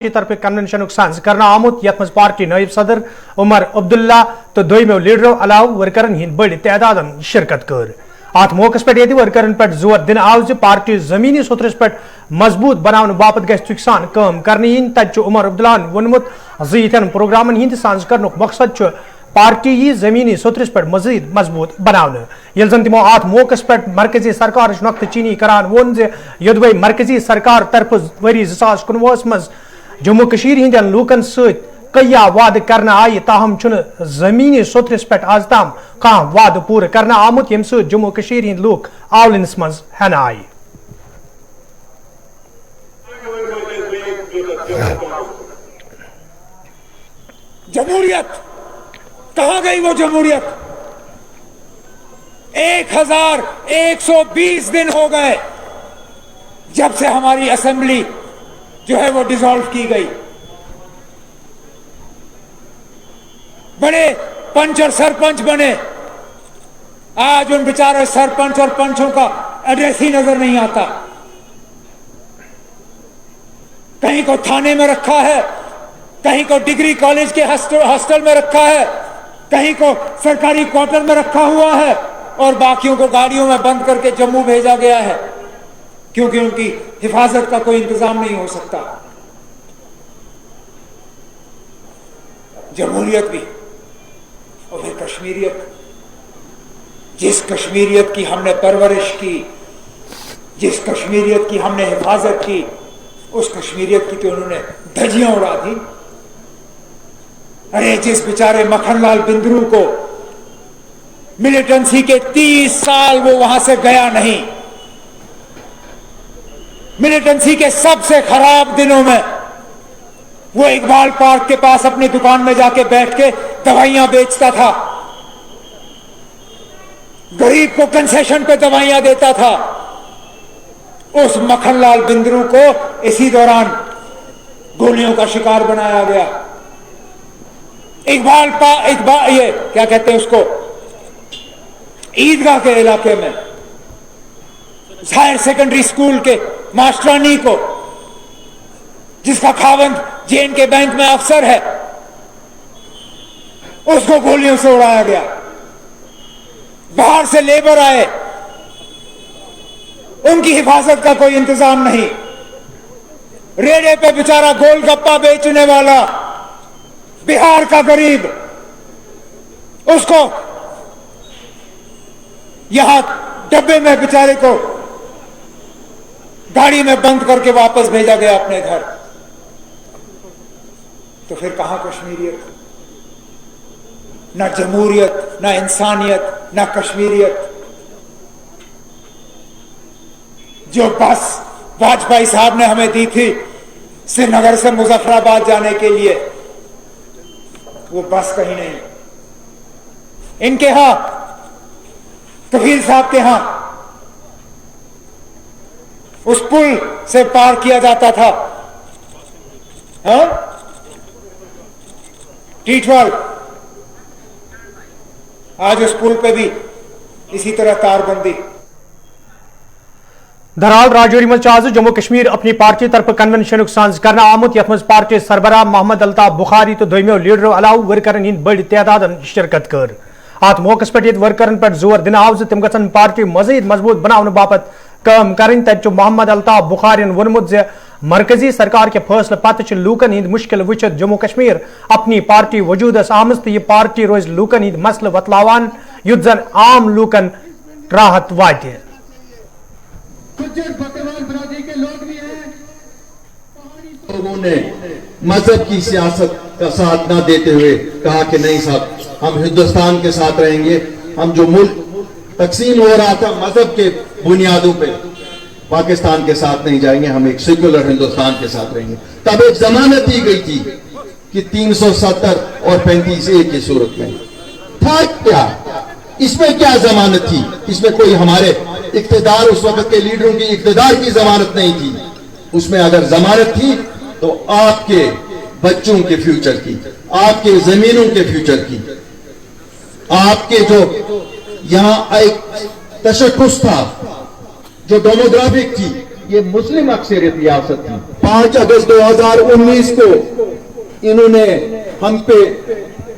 की तरफ कन्वेंशन साज करना आमुत यथ मज पार्टी नायब सदर उमर अब्दुल्ला तो दोयमो लीडरों अलाव वर्करन हिंद बड़ी तादादन शिरकत कर अत मौकस पे वर्करन पे जोर दिन आव ज पार्टी जमीनी सुथरस पे मजबूत बनाने बापत गस तुकसान काम करने तत उमर अब्दुल्ला वोनमुत यथन प्रोग्रामन हिंद साज करनुक मकसद पार्टी यी जमीनी सुथरस पे मजीद मजबूत बनाने यल जन तमो अत मौकस पे मरकजी सरकार नुक्त चीनी करान वोन ज योदवे मरकजी सरकार तरफ वरी 2019 मज जम्मू कशीर हिंदन लूकन सत कया वाद करना आय ताहम जमीनी सुथरस पे आज ताम कह वाद पूर करना आमुत यम सत जम्मू कशीर हिंद लूक आवलनस मज हन आय। जमहूरियत कहाँ गई वो जमहूरियत? 1120 दिन हो गए जब से हमारी असेंबली जो है वो डिसॉल्व की गई। बड़े पंच और सरपंच बने, आज उन बेचारे सरपंच और पंचों का एड्रेस ही नजर नहीं आता। कहीं को थाने में रखा है, कहीं को डिग्री कॉलेज के हॉस्टल में रखा है, कहीं को सरकारी क्वार्टर में रखा हुआ है और बाकियों को गाड़ियों में बंद करके जम्मू भेजा गया है क्योंकि उनकी हिफाजत का कोई इंतजाम नहीं हो सकता। जमहूरियत भी और फिर कश्मीरियत, जिस कश्मीरियत की हमने परवरिश की, जिस कश्मीरियत की हमने हिफाजत की, उस कश्मीरियत की तो उन्होंने धज्जियां उड़ा दी। अरे जिस बेचारे मक्खनलाल बिंद्रू को मिलिटेंसी के 30 साल वो वहां से गया नहीं, मिलिटेंसी के सबसे खराब दिनों में वो इकबाल पार्क के पास अपनी दुकान में जाके बैठ के दवाइयां बेचता था, गरीब को कंसेशन पे दवाइयां देता था। उस मक्खनलाल बिंद्रू को इसी दौरान गोलियों का शिकार बनाया गया। इकबाल ये क्या कहते हैं उसको, ईदगाह के इलाके में हायर सेकेंडरी स्कूल के मास्टरानी को, जिसका खावंद जेन के बैंक में अफसर है, उसको गोलियों से उड़ाया गया। बाहर से लेबर आए, उनकी हिफाजत का कोई इंतजाम नहीं। रेड़े पे बेचारा गोलगप्पा बेचने वाला बिहार का गरीब, उसको यहां डब्बे में बेचारे को गाड़ी में बंद करके वापस भेजा गया अपने घर। तो फिर कहां कश्मीरियत? ना जमहूरियत, ना इंसानियत, ना कश्मीरियत। जो बस वाजपेयी साहब ने हमें दी थी श्रीनगर से मुजफ्फराबाद जाने के लिए, वो बस कहीं नहीं। इनके यहां कफील साहब के यहां उस पुल से पार किया जाता था, हाँ? टी12, आज उस पुल पे भी इसी तरह तारबंदी। दरहाल राजौरी मज आज जम्मू कश्मीर अपनी पार्टी तरफ कन्वेंशन साज करना आमुत यथ मज पार्टी सरबराह मोहम्मद अल्ताफ बुखारी तो दोयमो लीडरों अलाव वर्करन हिंद बड़ी तादादन शिरकत कर अत मौकस पे वर्करन पे जोर दिन आव तम गन पार्टी मजीद मजबूत बनाने बापत काम करें। तत मोहम्मद अल्ताफ बुखारिन वोनमुत ज मरकजी सरकार के फैसले पत लूकन हिंद मुश्किल वुचित जम्मू कश्मीर अपनी पार्टी वजूदस आमज तो यह पार्टी रोज लूकन हिंद मसल वतलावान युद्ध जन आम लूकन राहत वात। लोगों ने मजहब की सियासत का साथ ना देते हुए कहा कि नहीं साहब, हम हिंदुस्तान के साथ रहेंगे। हम जो मुल्क तकसीम हो रहा था मजहब के बुनियादों पे, पाकिस्तान के साथ नहीं जाएंगे, हम एक सेक्युलर हिंदुस्तान के साथ रहेंगे। तब एक जमानत दी गई थी कि 370 और 35A की सूरत में था क्या? इसमें क्या जमानत थी? इसमें कोई हमारे इख्तिदार, उस वक्त के लीडरों की इख्तिदार की जमानत नहीं थी। उसमें अगर जमानत थी तो आपके बच्चों के फ्यूचर की, आपके जमीनों के फ्यूचर की, आपके जो यहां एक तशक्कुस था, जो डेमोग्राफिक थी, ये मुस्लिम अक्सरियत रियासत थी। 5 अगस्त 2019 को इन्होंने हम पे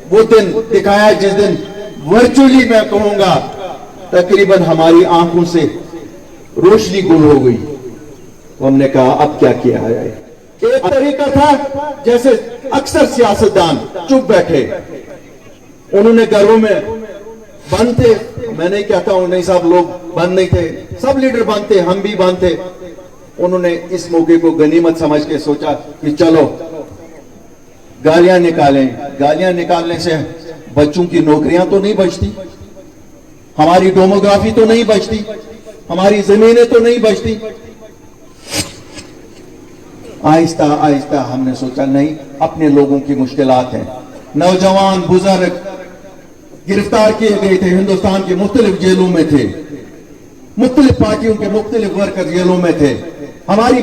वो दिन दिखाया जिस दिन वर्चुअली मैं कहूंगा तकरीबन हमारी आंखों से रोशनी गुल हो गई। तो हमने कहा अब क्या किया जाए। एक तरीका था जैसे अक्सर सियासतदान चुप बैठे, उन्होंने घरों में बंद थे। मैं नहीं कहता हूं नहीं साहब लोग बंद नहीं थे, सब लीडर बंद थे, हम भी बंद थे। उन्होंने इस मौके को गनीमत समझ के सोचा कि चलो गालियां निकालें। गालियां निकालने से बच्चों की नौकरियां तो नहीं बचती, हमारी डेमोग्राफी तो नहीं बचती, हमारी जमीनें तो नहीं बचती। आहिस्ता आहिस्ता हमने सोचा नहीं, अपने लोगों की मुश्किलात हैं। नौजवान बुजुर्ग गिरफ्तार किए गए थे, हिंदुस्तान के मुख्तलिफ जेलों में थे, मुख्तलिफ पार्टियों के मुख्तलिफ वर्कर जेलों में थे। हमारी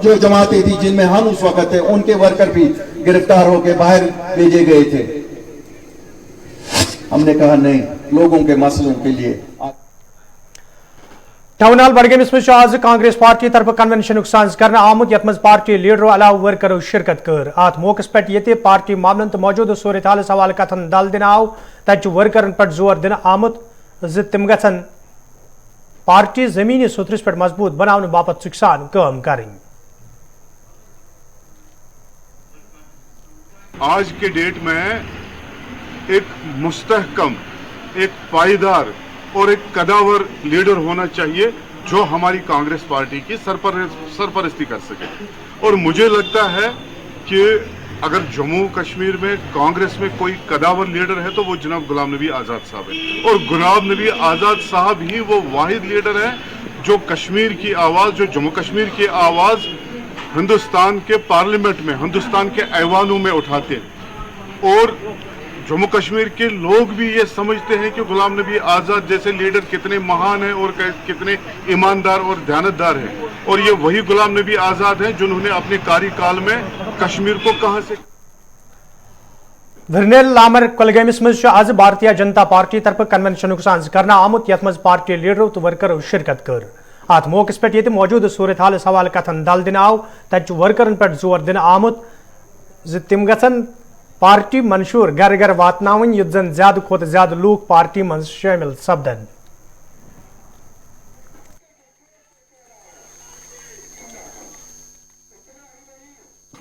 जो जमातें थी जिनमें हम उस वक्त थे, उनके वर्कर भी गिरफ्तार होकर बाहर भेजे गए थे। हमने कहा नहीं, लोगों के मसलों के लिए। टाउन हाल बडगेमिस में आज कांग्रेस पार्टी तरफ कन्वेंशन साज कर आमुत यथ मज पार्टी लीडरों अलाव वर्करों शिरकत कर। अत मौके पे ये पार्टी मामलन तो मौजूदा सूरत हाल हवाले कथन दल दिन आव, तत वर्करन पे जोर दिन आमुत तम गन पार्टी जमीनी सुथरस पे मजबूत बनाने बापत सुखसान काम करें। आज के डेट में एक मुस्तहकम, एक पायदार और एक कदावर लीडर होना चाहिए जो हमारी कांग्रेस पार्टी की सरपरस्ती कर सके। और मुझे लगता है कि अगर जम्मू कश्मीर में कांग्रेस में कोई कदावर लीडर है तो वो जनाब गुलाम नबी आज़ाद साहब है। और गुलाम नबी आज़ाद साहब ही वो वाहिद लीडर है जो कश्मीर की आवाज़, जो जम्मू कश्मीर की आवाज़ हिंदुस्तान के पार्लियामेंट में, हिंदुस्तान के ऐवानों में उठाते हैं। और जम्मू कश्मीर के लोग भी ये समझते हैं कि गुलाम नबी आज़ाद जैसे लीडर कितने महान हैं और कितने ईमानदार और ध्यानतदार हैं। और ये वही गुलाम नबी आज़ाद हैं जिन्होंने अपने कार्यकाल में कश्मीर को कहां से विरनेल लामर कुलगामिस मज आज भारतीय जनता पार्टी तरफ कन्वेंशन साज करना आमुत यथ मज पार्टी लीडरों तो वर्करों शिरकत कर। अत मौके पे ये मौजूद सूरत हाल हवाले कथन दल दिन आव, तत वर्करन पे जोर दिन आमुत तम गन पार्टी मंशूर घर घर वातनावन युत जन ज्यादा खोत ज्यादा लूक पार्टी मज शामिल सपदन।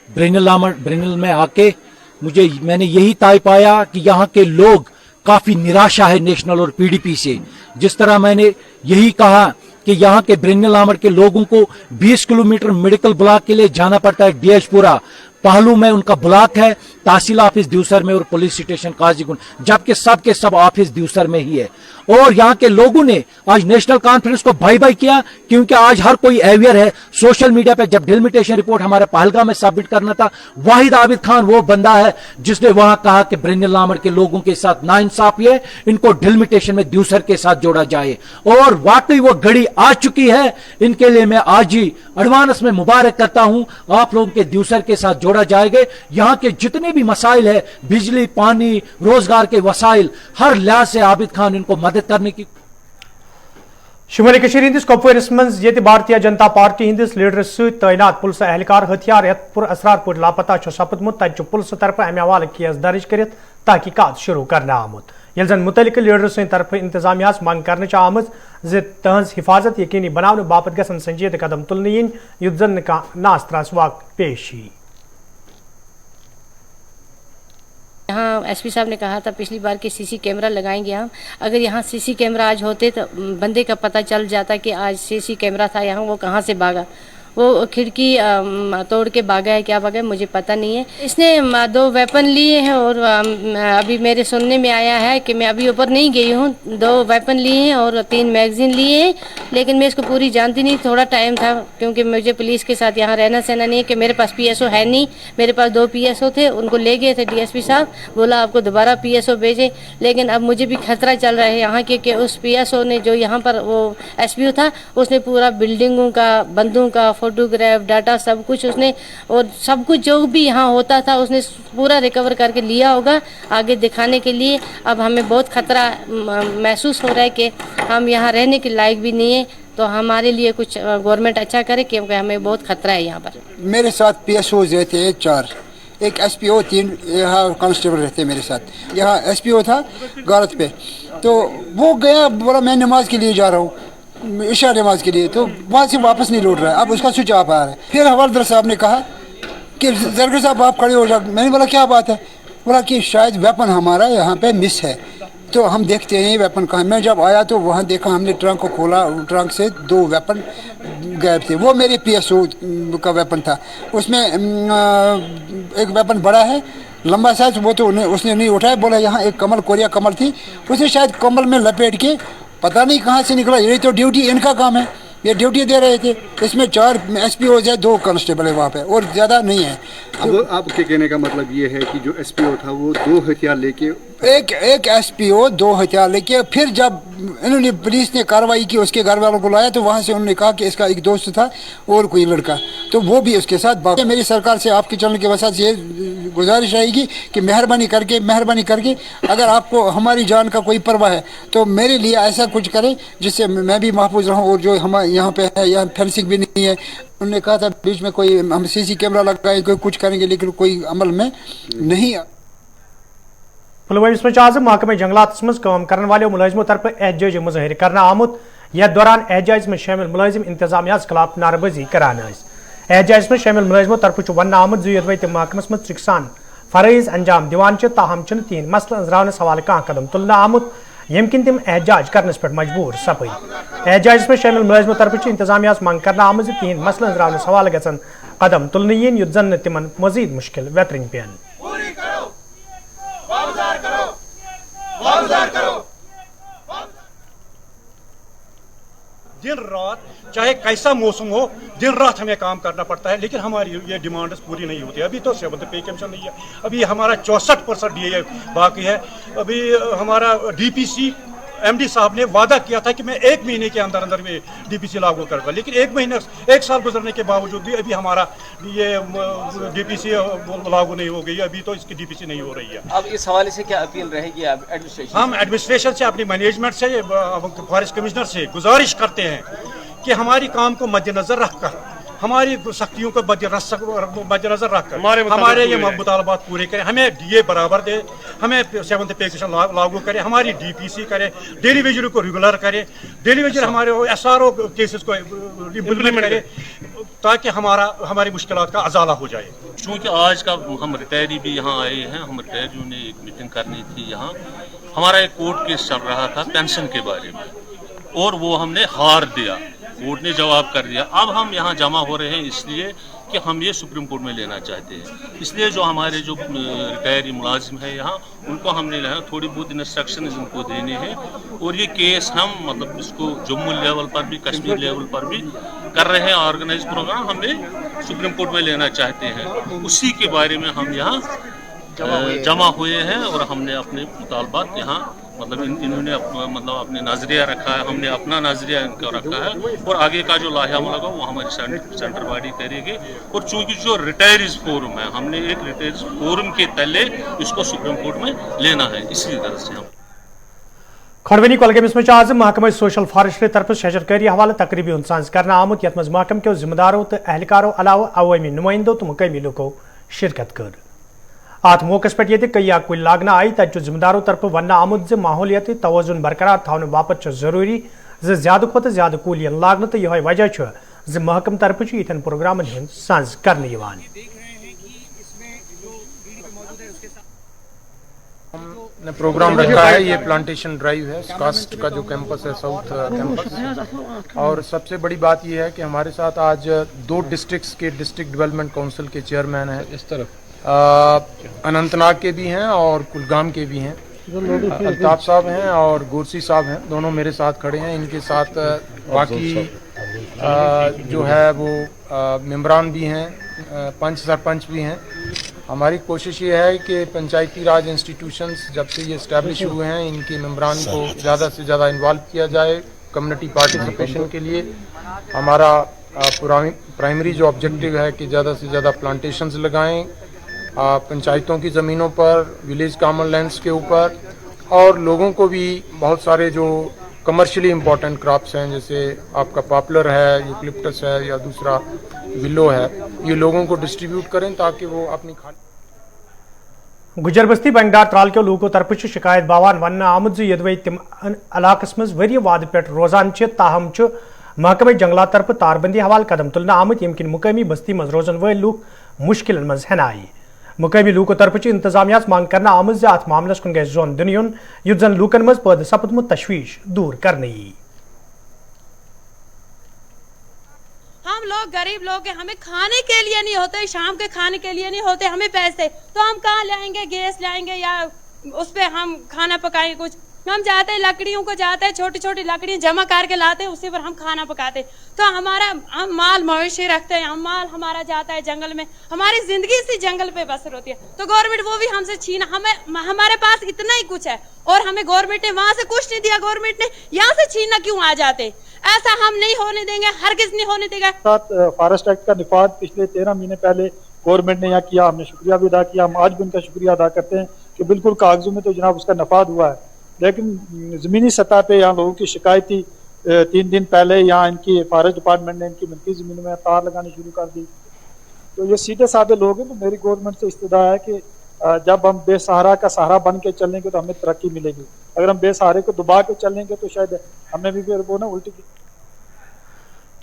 ब्रेनल में आके मैंने यही तय पाया कि यहाँ के लोग काफी निराशा है नेशनल और पीडीपी से। जिस तरह मैंने यही कहा कि यहाँ के ब्रेनल आमर के लोगों को 20 किलोमीटर मेडिकल ब्लॉक के लिए जाना पड़ता है। डीएचपुरा पहलू में उनका ब्लॉक है, तहसील ऑफिस दिवसर में और पुलिस स्टेशन काजीगुंड, जबकि सब के सब ऑफिस दिवसर में ही है। और यहाँ के लोगों ने आज नेशनल कॉन्फ्रेंस को बाय बाय किया, क्योंकि आज हर कोई अवेयर है। सोशल मीडिया पे जब डिलिमिटेशन रिपोर्ट हमारे पहलगाम में सबमिट करना था, वाहिद आबिद खान वो बंदा है जिसने वहां कहा कि ब्रेनल आमर के लोगों के साथ नाइंसाफी है, इनको डिलिमिटेशन में दिवसर के साथ जोड़ा जाए। और वाकई वो घड़ी आ चुकी है। इनके लिए मैं आज ही एडवांस में मुबारक करता हूं। आप लोगों के दिवसर के साथ जोड़ा जाएगा। यहाँ के जितने भी मसाइल है, बिजली, पानी, रोजगार के वसाइल, हर लिहाज से आबिद खान इनको मदद करने की। शुमाली कशीर हिंदिस कपवारिस मज ये भारतीय जनता पार्टी हिंदिस लीडर सहित तैनात पुलिस एहलकार हथियार पुर असरार पे लापता सपदमुत, तत पुलिस तरफ अमे हवाले केस दर्ज कर तहकीकात शुरू करना आमुत। ये जन मुतलिक लीडर सद तरफ इंतजामिया मंग कर आम तहज हिफाजत यकीनी बनाने बापत गसन संजीद कदम तुलने इन युत जन नास त्रास वाक पेश ही। यहाँ एसपी साहब ने कहा था पिछली बार कि सीसी कैमरा लगाएंगे हम। अगर यहाँ सीसी कैमरा आज होते तो बंदे का पता चल जाता कि आज सीसी कैमरा था यहाँ, वो कहाँ से भागा। वो खिड़की तोड़ के भागा है, क्या भागा है मुझे पता नहीं है। इसने 2 वेपन लिए हैं और अभी मेरे सुनने में आया है कि मैं अभी ऊपर नहीं गई हूँ, 2 वेपन लिए हैं और 3 मैगजीन लिए हैं, लेकिन मैं इसको पूरी जानती नहीं। थोड़ा टाइम था क्योंकि मुझे पुलिस के साथ यहाँ रहना सहना नहीं है कि मेरे पास पीएसओ है नहीं। मेरे पास 2 पीएसओ थे, उनको ले गए थे डीएसपी साहब, बोला आपको दोबारा पीएसओ भेजे। लेकिन अब मुझे भी खतरा चल रहा है यहाँ के कि उस पीएसओ ने जो यहाँ पर वो एसपीओ था, उसने पूरा बिल्डिंगों का, बंदूक का, फोटोग्राफ, डाटा, सब कुछ उसने, और सब कुछ जो भी यहाँ होता था उसने पूरा रिकवर करके लिया होगा आगे दिखाने के लिए। अब हमें बहुत खतरा महसूस हो रहा है कि हम यहाँ रहने के लायक भी नहीं है, तो हमारे लिए कुछ गवर्नमेंट अच्छा करे, क्योंकि हमें बहुत खतरा है यहाँ पर। मेरे साथ PSOs रहते हैं 4, एक SPO, 3 यहाँ कांस्टेबल रहते हैं मेरे साथ। यहाँ SPO था गारत पे, तो वो गया, बोला मैं नमाज के लिए जा रहा हूँ, इशा नमाज के लिए, तो वहाँ से वापस नहीं लौट रहा है। अब उसका स्विच ऑफ आ रहा है। फिर हवलदार साहब ने कहा कि जरगर साहब आप खड़े हो जाओ। मैंने बोला क्या बात है? बोला कि शायद वेपन हमारा यहाँ पे मिस है, तो हम देखते हैं वेपन कहाँ। मैं जब आया तो वहाँ देखा, हमने ट्रंक को खोला, ट्रंक से 2 वेपन गायब थे। वो मेरे PSO का वेपन था। उसमें एक वेपन बड़ा है, लंबा साइज, वो तो उसने नहीं उठाया। बोला यहाँ एक कमल, कोरिया कमल थी, उसने शायद कमल में लपेट के पता नहीं कहाँ से निकला। ये तो ड्यूटी इनका काम है, ये ड्यूटी दे रहे थे। इसमें 4 SPOs है, 2 कांस्टेबल है वहाँ पे, और ज़्यादा नहीं है। अब आपके कहने का मतलब ये है कि जो SPO था वो 2 हथियार लेके, एक SPO 2 हथियार लेके, फिर जब इन्होंने पुलिस ने कार्रवाई की, उसके घर वालों को लाया, तो वहाँ से उन्होंने कहा कि इसका एक दोस्त था और कोई लड़का, तो वो भी उसके साथ बात। मेरी सरकार से, आपके चैनल के वजह से ये गुजारिश रहेगी कि मेहरबानी करके अगर आपको हमारी जान का कोई परवाह है तो मेरे लिए ऐसा कुछ करें जिससे मैं भी महफूज रहूँ, और जो हमारे यहाँ पे है, यहाँ फेंसिंग भी नहीं है। उन्होंने कहा था बीच में कोई हम CC कैमरा लगाए, कोई कुछ करेंगे, लेकिन कोई अमल में नहीं। पुलवामा आज़म महकमे जंगलात मज काम करने वाले मुलाजिमों तरफ एहतजाजी मुजाहिर करना आमुत। यथ दौरान एहतजाज में शामिल मुलाजिम इंतजामिया खिलाफ नारेबाजी करान। एहतजाज में शामिल मुलाजिमों तरफ वन आमुत जो तम महकमस मज चिकसान फरइज अंजाम दिवान, ताहम तीन मसल अंजरावनस हवाले कह कदम तुलना आमुत यम किन तम एहतजाज करने पर मजबूर सपद। एहतजाज में शामिल मुलाजिमों तरफ इंतजामिया मंग करना आमुत तीन मसल अंजरावनस हवाले गन कदम तुलन यन युत जन तिमन मजीद मुश्किल वेतरन पेन। दिन रात चाहे कैसा मौसम हो, दिन रात हमें काम करना पड़ता है, लेकिन हमारी ये डिमांड्स पूरी नहीं होती। अभी तो 7th पे कमीशन नहीं है, अभी हमारा 64% DA बाकी है। अभी हमारा DPC MD साहब ने वादा किया था कि मैं 1 महीने के अंदर अंदर में DPC लागू करूँगा, लेकिन 1 साल गुजरने के बावजूद भी अभी हमारा ये DPC लागू नहीं हो गई, अभी तो इसकी DPC नहीं हो रही है। अब इस हवाले से क्या अपील रहेगी एडमिनिस्ट्रेशन? हम एडमिनिस्ट्रेशन से, अपनी मैनेजमेंट से, फॉरेस्ट कमिश्नर से गुजारिश करते हैं कि हमारी काम को मद्देनजर रखकर, हमारी सख्तियों को मद्देनजर रखकर हमारे ये मुतालबात पूरे करें। हमें DA बराबर दे, हमें 7th पे कमीशन लागू करें, हमारी DPC करें, डेली वेजर को रेगुलर करें, डेली वेजर हमारे SRO केसेस को इम्प्लीमेंट करें, ताकि हमारी मुश्किलात का अजाला हो जाए। चूँकि आज का हम रिटायरी भी यहाँ आए हैं, हम रिटायरियों ने एक मीटिंग करनी थी यहाँ। हमारा एक कोर्ट केस चल रहा था पेंशन के बारे में, और वो हमने हार दिया, कोर्ट ने जवाब कर दिया। अब हम यहाँ जमा हो रहे हैं इसलिए कि हम ये सुप्रीम कोर्ट में लेना चाहते हैं। इसलिए जो हमारे जो रिटायरी मुलाजिम है यहाँ, उनको हमने थोड़ी बहुत इंस्ट्रक्शन इनको देने हैं, और ये केस हम मतलब इसको जम्मू लेवल पर भी, कश्मीर लेवल पर भी कर रहे हैं। ऑर्गेनाइज प्रोग्राम हमें सुप्रीम कोर्ट में लेना चाहते हैं, उसी के बारे में हम यहाँ जमा हुए हैं, और हमने अपने मुतालबात यहाँ मतलब इन्होंने मतलब अपने नजरिया रखा है, हमने अपना नजरिया इनको रखा है, और आगे का जो लाहेअमल होगा वो हमारी सेंटर बॉडी करेगी। और चूंकि जो रिटायरीज फोरम है, हमने एक रिटायरीज फोरम के तले इसको सुप्रीम कोर्ट में लेना है, इसी तरह से हम खड़वनी कोलगेमस में आज महकमा सोशल फॉरेस्ट्री तरफ शजरकारी हवाले तकरीबी इंसाज करना आमुत यथ महकम के जिम्मेदारों तो एहलकारों अलावा अवामी नुमाइंदों तो मुकामी लोगों शिरकत कर। अत मौके पे कई कुल लागना आई तक जिम्मेदारों तरफ वन आमुत माहौलियाती तवजुन बरकरार थाने बापत जरूरी ज्यादा खुद ज्यादा कूलियन लागन तो यह वजह महकम तरफ यथन प्रोग्रामन हंद सांझ करने ने प्रोग्राम रखा है। ये प्लांटेशन ड्राइव है, कास्ट का जो कैंपस है, साउथ कैंपस। और सबसे बड़ी बात ये है कि हमारे साथ आज 2 डिस्ट्रिक्ट्स के डिस्ट्रिक्ट डेवलपमेंट काउंसिल के चेयरमैन हैं, इस तरफ अनंतनाग के भी हैं और कुलगाम के भी हैं। अल्ताफ साहब हैं और गोरसी साहब हैं, दोनों मेरे साथ खड़े हैं। इनके साथ बाकी जो है वो मेंबरान भी हैं, पंच सरपंच भी हैं। हमारी कोशिश ये है कि पंचायती राज इंस्टीट्यूशंस जब से ये इस्टेब्लिश हुए हैं, इनके मेंबरान को ज़्यादा से ज़्यादा इन्वॉल्व किया जाए कम्युनिटी पार्टिसिपेशन के लिए। हमारा प्राइमरी जो ऑब्जेक्टिव है कि ज़्यादा से ज़्यादा प्लांटेशंस लगाएं पंचायतों की ज़मीनों पर, विलेज कॉमन लैंड्स के ऊपर, और लोगों को भी बहुत सारे जो कमर्शियली इम्पोर्टेंट क्रॉप्स हैं जैसे आपका पॉपुलर है, यूकलिप्टस है या दूसरा विलो है, ये लोगों को डिस्ट्रीब्यूट करें ताकि वो अपनी गुजर बस्ती बंगडार त्राल के लोगों तरफ शिकायत बावान वन आमुद यदवे तिम इलाकस मज वरी वाद पे रोजान ताहम महकमे जंगलात तरफ तारबंदी हवाल कदम तुलना आमत यम किन मुकामी बस्ती मज रोजन वल लूक मुश्किल मज हन आई मुकामी लूकों तरफ इंतजामिया मांग करना आमद अत मामलस कुन गए जोन दिन युन युत जन लूकन मज पद सपदमुत तशवीश दूर करने। हम लोग गरीब लोग हैं, हमें खाने के लिए नहीं होते, शाम के खाने के लिए नहीं होते हमें पैसे, तो हम कहाँ लाएंगे, गैस लाएंगे या उस पे हम खाना पकाएंगे कुछ। हम जाते हैं लकड़ियों को जाते हैं, छोटी छोटी लकड़ियाँ जमा करके लाते हैं, उसी पर हम खाना पकाते। तो हम माल मवेशी रखते हैं, हम माल हमारा जाता है जंगल में, हमारी जिंदगी इसी जंगल पे बसर होती है। तो गवर्नमेंट वो भी हमसे छीना, हमारे पास इतना ही कुछ है और हमें गवर्नमेंट ने वहां से कुछ नहीं दिया, गवर्नमेंट ने यहाँ से छीनना क्यों आ जाते। ऐसा हम नहीं होने देंगे, हरगिज नहीं होने देंगे। फॉरेस्ट एक्ट का निफाज पिछले 13 महीने पहले गवर्नमेंट ने यहाँ किया, हमने शुक्रिया भी अदा किया, हम आज भी उनका शुक्रिया अदा करते हैं कि बिल्कुल कागजों में तो जनाब उसका नफाद हुआ है, लेकिन ज़मीनी सतह पे यहाँ लोगों की शिकायत थी। 3 दिन पहले यहाँ इनकी फॉरेस्ट डिपार्टमेंट ने इनकी मिल्की ज़मीन में तार लगानी शुरू कर दी। तो ये सीधे साधे लोग हैं। तो मेरी गवर्नमेंट से इस्तदा है कि जब हम बेसहारा का सहारा बन के चलेंगे तो हमें तरक्की मिलेगी, अगर हम बेसहारे को दबा के चलेंगे तो शायद हमें भी फिर वो ना उल्टी।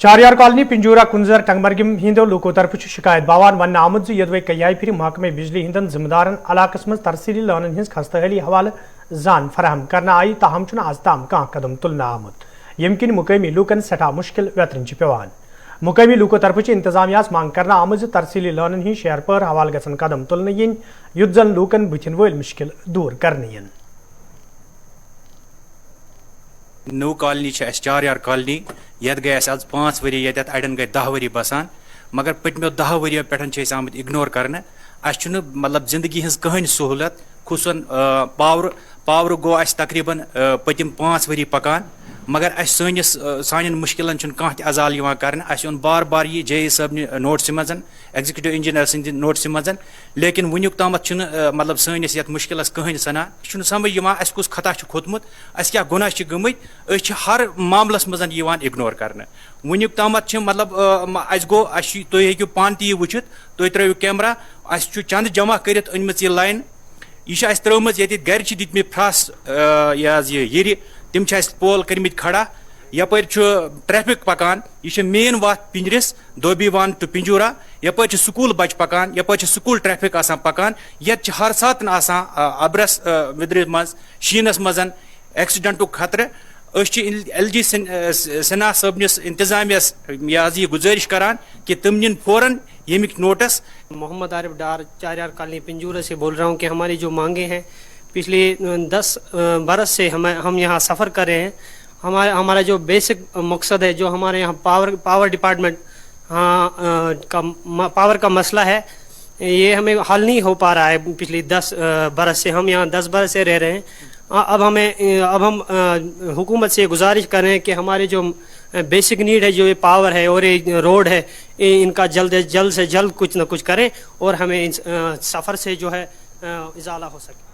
चारियार कॉलोनी पिंजूरा कुंजर टंगमरगिम हिंदो लोको तरफ शिकायत बावान वन आमुद यदवे कई फिर महकमे बिजली हिंदन जिम्मेदारन इलाकस मज तरसीली लोन हिंस खस्तहली हवाल जान फराहम करना आई, ताहम चुना आज ताम कह कदम तुलना आमुद यमकिन मुकामी लूकन सठा मुश्किल वेतरन पेवान। मुकामी लूको तरफ इंतजामिया मांग करना आमुज तरसीली लोन ही शहर पर हवाल गसन कदम तुलना इन युत जन लूकन बुथिन वल मुश्किल दूर करने। नौ कॉलोनी चारियार कॉलोनी यत गए आज 5 वरी ये अड़न गए 10 वरी बसान, मगर पटमो 10 वरियों पे आमत इग्नोर करने। मतलब जिंदगी हज कहीं सहूलत खुसन पावर गो तकरीबन पतिम 5 वरी पकान, मगर सान मुश्किल कह अजाल कर बार बार ये जे साहब नोट्स मज एग्जीक्यूटिव इंजीनियर सद नोट्स मज, लेकिन वुक ताम मतलब सैनिस ये मुश्किल कहीं सनान समझ कुछ खता खोतमुत क्या गुनाह गमत हर मामलस मज इग्नोर कर। वुक ताम मतलब गो तुम हेकू पान ती वुचित, तुम त्रो कैमरा चंद जमा कर अनम यह लाइन यह त्रोम ये गर दित फ्रस ये तिम पोल करमित खड़ा, यपर ट्रैफिक पकान, यह मेन वत पिंजरिस दोबी वन टू पिंजूरा, यपर स्कूल बच पकान, यपर स्कूल ट्रैफिक पकान, ये हर सात अबरस विद्र मज शीनस मज एक्सीडेंटु खतरे। LG सिन्हा सबनिस इंतजामियस यह गुजारिश करान कि तुम निन फौरन यमिक नोटिस। मोहम्मद आरिफ डार चारियार कॉलोनी पिंजूरा से बोल रहा हूँ कि हमारी जो मांगे हैं पिछले 10 बरस से हम यहाँ सफ़र कर रहे हैं। हमारा जो बेसिक मकसद है, जो हमारे यहाँ पावर डिपार्टमेंट पावर का मसला है, ये हमें हल नहीं हो पा रहा है। पिछले 10 बरस से हम यहाँ 10 बरस से रह रहे हैं। अब हम हुकूमत से गुजारिश कर रहे हैं कि हमारे जो बेसिक नीड है, जो ये पावर है और ये रोड है, इनका जल्द से जल्द कुछ न कुछ करें और हमें इन सफ़र से जो है इजाला हो सके।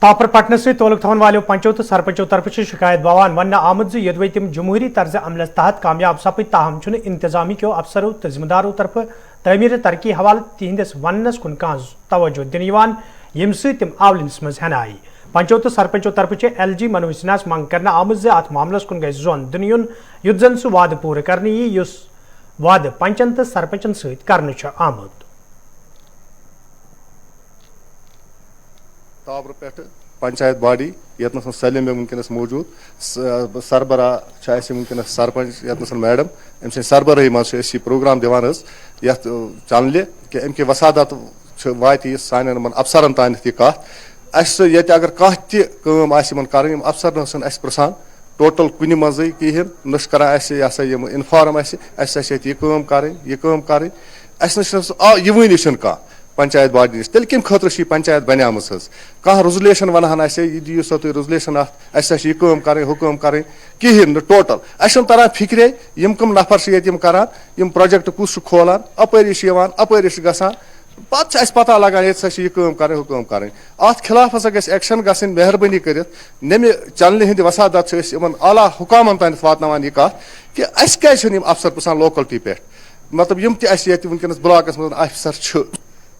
तापर पटन से तोलक थवन वालों पंचों तो सरपंचों तरफ शिकायत बवान वन आमद यदवे तिम जमहूरी तर्ज अमल तहत कामयाब सपद, ताहम चुन इंतजामी क्यों अफसरों तो जिम्मेदारों तरफ तमीर तरक्की हवाल तिहंदिस वनस कुन तवज्जो दिन यम तिम आवलिनस मज हन आई। पंचों तो सरपंचों तरफ LG मनोज सिन्हा मांग करना आमद अत मामलस कुन गए जोन दिन युत जन सह वाद पूर करने युस वाद पंचन तो सरपंचन सत कर आमुद। ताबर पे पंचायत बॉडी यत सलीम वनकस मौजूद, सरबरा वनकस सरपंच यत मैडम अम सरबराही मज प्रोग्राम दिवान यत चैनल कि अमि वसादत वात सान अफसरन तान कत ये अगर कह कर अफसर न प्रसान टोटल कुन मज कहें न कर इन्फॉर्म यह कर यह यह वन कह पंचायत बॉडी नश तेल कम खतर पंचायत बनियामस कह रेजुलेशन वनहन यह दियो सा तुम रेजुलेशन अस यह काम करें हु काम करें कहें टोटल अस तरह फिक्रे कम नफर ये करान प्रोजेक्ट कुछ खोलान अपरी अपरी गसान पता पता लगान ये यह काम करें हु काम करें अत खिलाफ हसा गस एक्शन गन मेहरबानी कर नमे चलने हंद वसादत आला हुकामन तान वातान यह कत कि अस क्या अफसर पसान लोकलिटी पे मतलब यम वनकस ब्लॉकस मज अफसर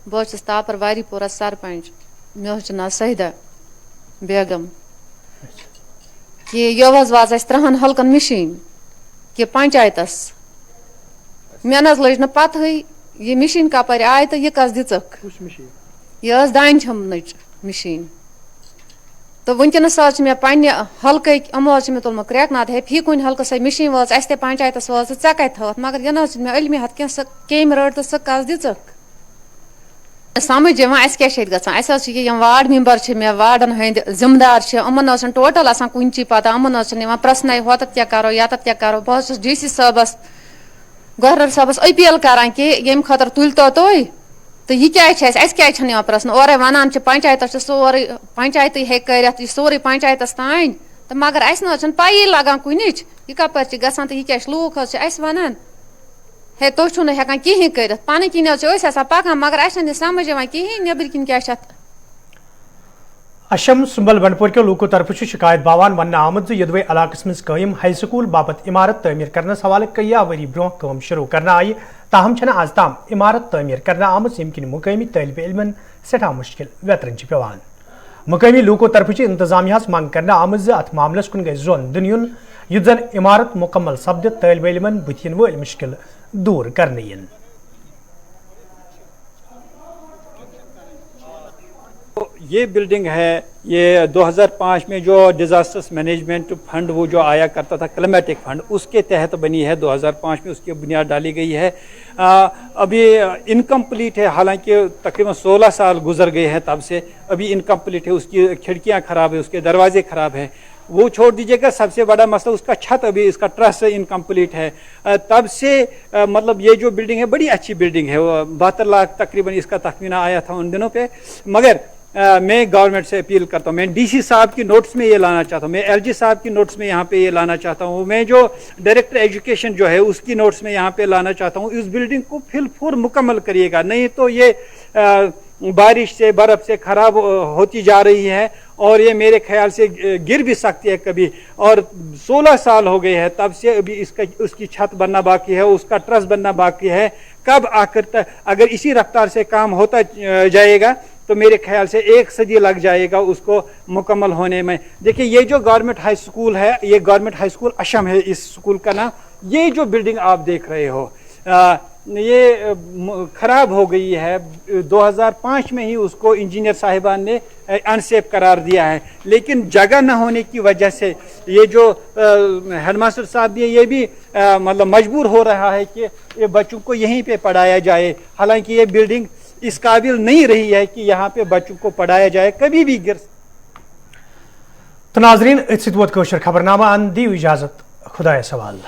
बहुत तापर वारीपोरा सरपंच मे नाव सहिदा बेगम कि योज वाज 3 हल्कन मशीन कि पंचायतस मे न लज न पत यह मशीन कपर आय तो यह कस दिक यह दान छमन मशीन तो वनकस मे पे हल्क यमो मे तुलम क्रैक ना हे फी कुन हल्क सो मशीन वाज अस पंचायतस वाज ऐ कत थवत मगर यह मे इलमी हथ क्या सह केम रट तो सह कस दिक समझ अस क्या गम वार्ड मेंबर मे वार्डन हंद जिम्मेदार यमन टोटल कुन पता यमन प्रश्न होत क्या करो यत क्या करो बहुत DC साहबस गवर्नर साहबस अपील करान कि ये खतर तुलतो तुम तो यह क्या क्या प्रश्न और वन पंचायत सोरे पंचायत हे कर सोरे पंचायतस तान तो मगर अस पी लगान कुन यह कपर गसान तो यह क्या लूक वन है तुम छो हेकान कहें कर पन किन पकान मगर अस समझ कहें नबर किन क्या अशम सुंबल बंडपोर के लोगों तरफ शिकायत बावान वन आमद यदवे इलाकस मज कायम हाई स्कूल बाबत इमारत तमीर करने हवाले कया वरी ब्रोह काम शुरू करना आई ताहम आज ताम इमारत तमीर करना आमद यमकिन मुकामी तलब इलमन सठा मुश्किल वेतरन पेवान मुकामी लोगों तरफ इंतजामिया मंग करना आमद अत मामलस कुन गई जोन दुन युत जन इमारत मुकम्मल सपद तलब इलमन बुथिन वल मुश्किल दूर करने इन ये बिल्डिंग है ये 2005 में जो डिज़ास्टर्स मैनेजमेंट फंड वो जो आया करता था क्लाइमेटिक फंड उसके तहत बनी है 2005 में उसकी बुनियाद डाली गई है अभी इनकम्प्लीट है हालांकि तकरीबन 16 साल गुजर गए हैं तब से अभी इनकम्प्लीट है उसकी खिड़कियां ख़राब है उसके दरवाजे ख़राब हैं वो छोड़ दीजिएगा सबसे बड़ा मसला उसका छत अभी इसका ट्रस इनकम्प्लीट है तब से मतलब ये जो बिल्डिंग है बड़ी अच्छी बिल्डिंग है 72 लाख तकरीबन इसका तखमीना आया था उन दिनों पे मगर मैं गवर्नमेंट से अपील करता हूँ मैं DC साहब की नोट्स में ये लाना चाहता हूँ मैं LG साहब की नोट्स में यहाँ पे ये लाना चाहता हूँ मैं जो डायरेक्टर एजुकेशन जो है उसकी नोट्स में यहाँ पे लाना चाहता हूँ इस बिल्डिंग को फिलफूर मुकम्मल करिएगा नहीं तो ये बारिश से बर्फ़ से ख़राब होती जा रही है और ये मेरे ख्याल से गिर भी सकती है कभी और 16 साल हो गए हैं तब से अभी उसकी छत बनना बाकी है उसका ट्रस बनना बाकी है कब आखिर अगर इसी रफ्तार से काम होता जाएगा तो मेरे ख्याल से 1 सदी लग जाएगा उसको मुकम्मल होने में। देखिए ये जो गवर्नमेंट हाई स्कूल है ये गवर्नमेंट हाई स्कूल अशम है इस स्कूल का नाम ये जो बिल्डिंग आप देख रहे हो ये ख़राब हो गई है 2005 में ही उसको इंजीनियर साहिबान ने अनसेफ करार दिया है लेकिन जगह न होने की वजह से ये जो हेडमास्टर साहब भी ये भी मतलब मजबूर हो रहा है कि ये बच्चों को यहीं पे पढ़ाया जाए हालांकि ये बिल्डिंग इस काबिल नहीं रही है कि यहाँ पे बच्चों को पढ़ाया जाए कभी भी गिर तो नाजरीन खबरनामा अन दी इजाजत खुदा सवाल।